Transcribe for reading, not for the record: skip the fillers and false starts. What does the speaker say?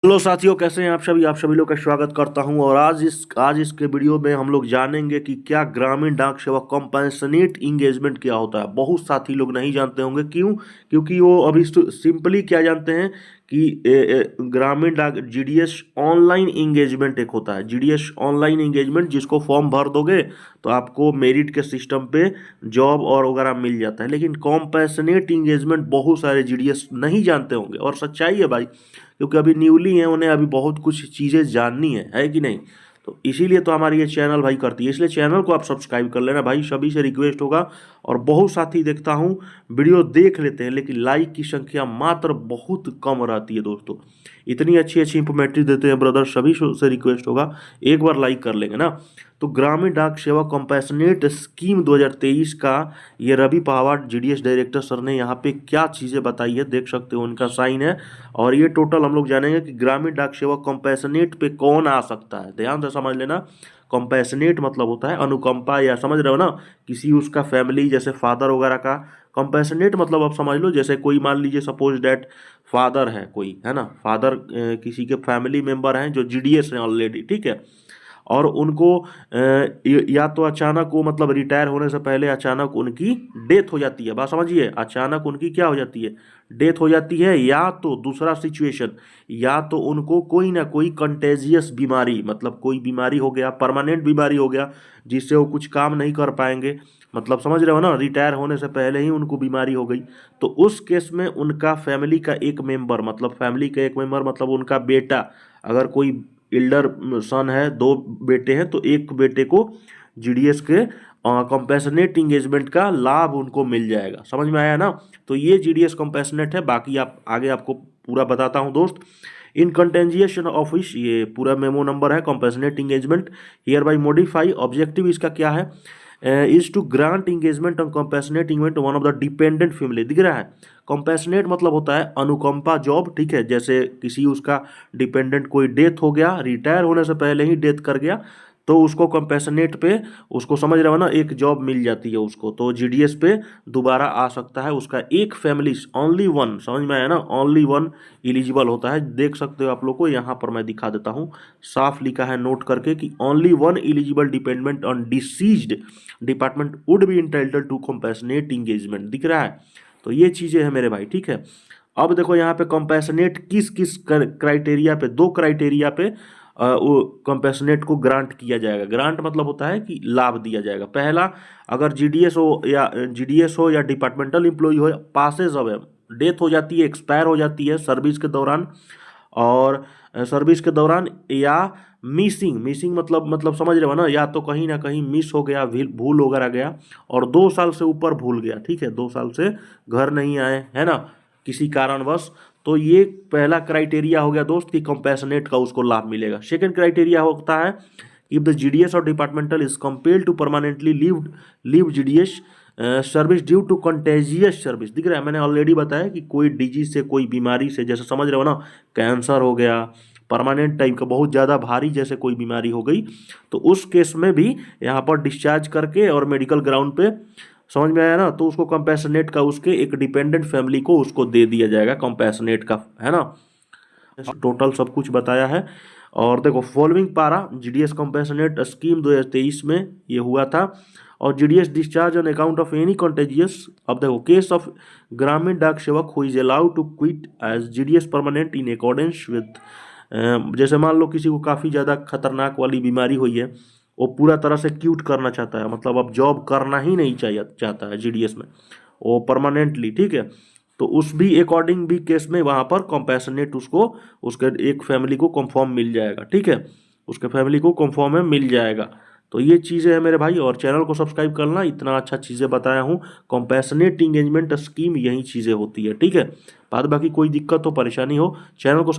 Hello साथियों, कैसे हैं आप सभी लोग का स्वागत करता हूं। और आज इसके वीडियो में हम लोग जानेंगे कि क्या ग्रामीण डाक सेवक कंपैशनेट इंगेजमेंट क्या होता है। बहुत साथी लोग नहीं जानते होंगे, क्यों? क्योंकि वो अभी सिंपली क्या जानते हैं कि ग्रामीण डाक जीडीएस ऑनलाइन इंगेजमेंट एक होता है। जीडीएस ऑनलाइन इंगेजमेंट जिसको फॉर्म भर दोगे तो आपको मेरिट के सिस्टम पे जॉब और वगैरह मिल जाता है। लेकिन कंपैशनेट इंगेजमेंट बहुत सारे जीडीएस नहीं जानते होंगे, और सच्चाई है भाई, क्योंकि अभी न्यूली हैं, उन्हें अभी बहुत कुछ चीज़ें जाननी है कि नहीं। तो इसीलिए तो हमारी ये चैनल भाई करती है, इसलिए चैनल को आप सब्सक्राइब कर लेना भाई, सभी से रिक्वेस्ट होगा। और बहुत साथी देखता हूँ वीडियो देख लेते हैं, लेकिन लाइक की संख्या मात्र बहुत कम रहती है दोस्तों। इतनी अच्छी अच्छी इंफॉर्मेटिव देते हैं ब्रदर, सभी से रिक्वेस्ट होगा एक बार लाइक कर लेंगे ना। तो ग्रामीण डाक सेवा कंपैशनेट स्कीम 2023 का ये Ravi Pawar GDS director sir ने यहाँ पे क्या चीज़ें बताई है, देख सकते हो उनका साइन है। और ये टोटल हम लोग जानेंगे कि ग्रामीण डाक सेवा कंपैशनेट पे कौन आ सकता है। ध्यान से समझ लेना, कंपैशनेट मतलब होता है अनुकंपा, या समझ रहे हो ना, किसी उसका फैमिली जैसे फादर वगैरह का। कंपैशनेट मतलब आप समझ लो, जैसे कोई मान लीजिए सपोज डैट फादर है कोई, है ना, फादर किसी के फैमिली मेंबर हैं जो जीडीएस हैं ऑलरेडी, ठीक है। और उनको या तो अचानक वो मतलब रिटायर होने से पहले अचानक उनकी डेथ हो जाती है। बात समझिए, अचानक उनकी क्या हो जाती है, डेथ हो जाती है। या तो दूसरा सिचुएशन, या तो उनको कोई ना कोई कंटेजियस बीमारी, मतलब कोई बीमारी हो गया, परमानेंट बीमारी हो गया, जिससे वो कुछ काम नहीं कर पाएंगे। मतलब समझ रहे हो ना, रिटायर होने से पहले ही उनको बीमारी हो गई। तो उस केस में उनका फैमिली का एक मेंबर, मतलब फैमिली का एक मेंबर मतलब उनका बेटा, अगर कोई एल्डर सन है, दो बेटे हैं, तो एक बेटे को जीडीएस के कंपैशनेट इंगेजमेंट का लाभ उनको मिल जाएगा। समझ में आया ना। तो ये जीडीएस कंपैशनेट है, बाकी आप आगे आपको पूरा बताता हूँ दोस्त। इन कंटेंजिएशन ऑफिस, ये पूरा मेमो नंबर है, compassionate engagement here by modify. Objective इसका क्या है? Is to grant engagement on compassionate engagement one of the dependent family. दिख रहा है, कंपैशनेट मतलब होता है अनुकंपा जॉब, ठीक है। जैसे किसी उसका डिपेंडेंट कोई डेथ हो गया, रिटायर होने से पहले ही डेथ कर गया, तो उसको कंपैशनेट पे, उसको समझ रहे हो ना, एक जॉब मिल जाती है उसको, तो जीडीएस पे दोबारा आ सकता है। उसका एक फैमिली, ओनली वन, समझ में आया ना, ओनली वन एलिजिबल होता है। देख सकते हो आप लोग को, यहाँ पर मैं दिखा देता हूँ, साफ लिखा है नोट करके कि only one eligible dependent on deceased department would be entitled to compassionate engagement. दिख रहा है। तो ये चीज़ें हैं मेरे भाई, ठीक है। अब देखो यहाँ पे कंपैशनेट किस किस क्राइटेरिया पे, दो क्राइटेरिया पे वो कंपैशनेट को ग्रांट किया जाएगा। ग्रांट मतलब होता है कि लाभ दिया जाएगा। पहला, अगर जीडीएस हो या डिपार्टमेंटल एम्प्लॉय हो, पासेज अवे, डेथ हो जाती है, एक्सपायर हो जाती है सर्विस के दौरान, और सर्विस के दौरान, या मिसिंग मतलब समझ रहे हो ना, या तो कहीं ना कहीं मिस हो गया, भूल वगैरह गया, और 2 साल से ऊपर भूल गया, ठीक है, 2 साल से घर नहीं आए, है ना, किसी कारणवश। तो ये पहला क्राइटेरिया हो गया दोस्त कि कंपैशनेट का उसको लाभ मिलेगा। सेकंड क्राइटेरिया होता है, इफ द जीडीएस और departmental is compelled to permanently leave GDS service due to contagious service. दिख रहा है, मैंने ऑलरेडी बताया कि कोई डिजीज से, कोई बीमारी से, जैसे समझ रहे हो ना, कैंसर हो गया, परमानेंट टाइप का बहुत ज़्यादा भारी जैसे कोई बीमारी हो गई, तो उस केस में भी यहाँ पर डिस्चार्ज करके और मेडिकल ग्राउंड पे, समझ में आया ना, तो उसको कंपैशनेट का, उसके एक डिपेंडेंट फैमिली को उसको दे दिया जाएगा कंपैशनेट का, है ना। टोटल सब कुछ बताया है। और देखो, फॉलोइंग पारा जीडीएस कंपैशनेट स्कीम 2023 में ये हुआ था। और GDS discharge on account of any contagious, अब देखो, case of Gramin Dak Sevak who is allowed to quit as GDS permanent in accordance with, जैसे मान लो किसी को काफ़ी ज़्यादा खतरनाक वाली बीमारी हुई है, वो पूरा तरह से क्यूट करना चाहता है, मतलब अब जॉब करना ही नहीं चाहता है जीडीएस में, वो परमानेंटली, ठीक है। तो उस भी अकॉर्डिंग भी केस में वहाँ पर कंपैशनेट उसको, उसके एक फैमिली को कंफर्म मिल जाएगा, ठीक है, उसके फैमिली को कंफर्म में मिल जाएगा। तो ये चीज़ें हैं मेरे भाई, और चैनल को सब्सक्राइब करना, इतना अच्छा चीज़ें बताया हूँ। कंपैशनेट इंगेजमेंट स्कीम यही चीज़ें होती है, ठीक है। बाद बाकी कोई दिक्कत हो, परेशानी हो, चैनल को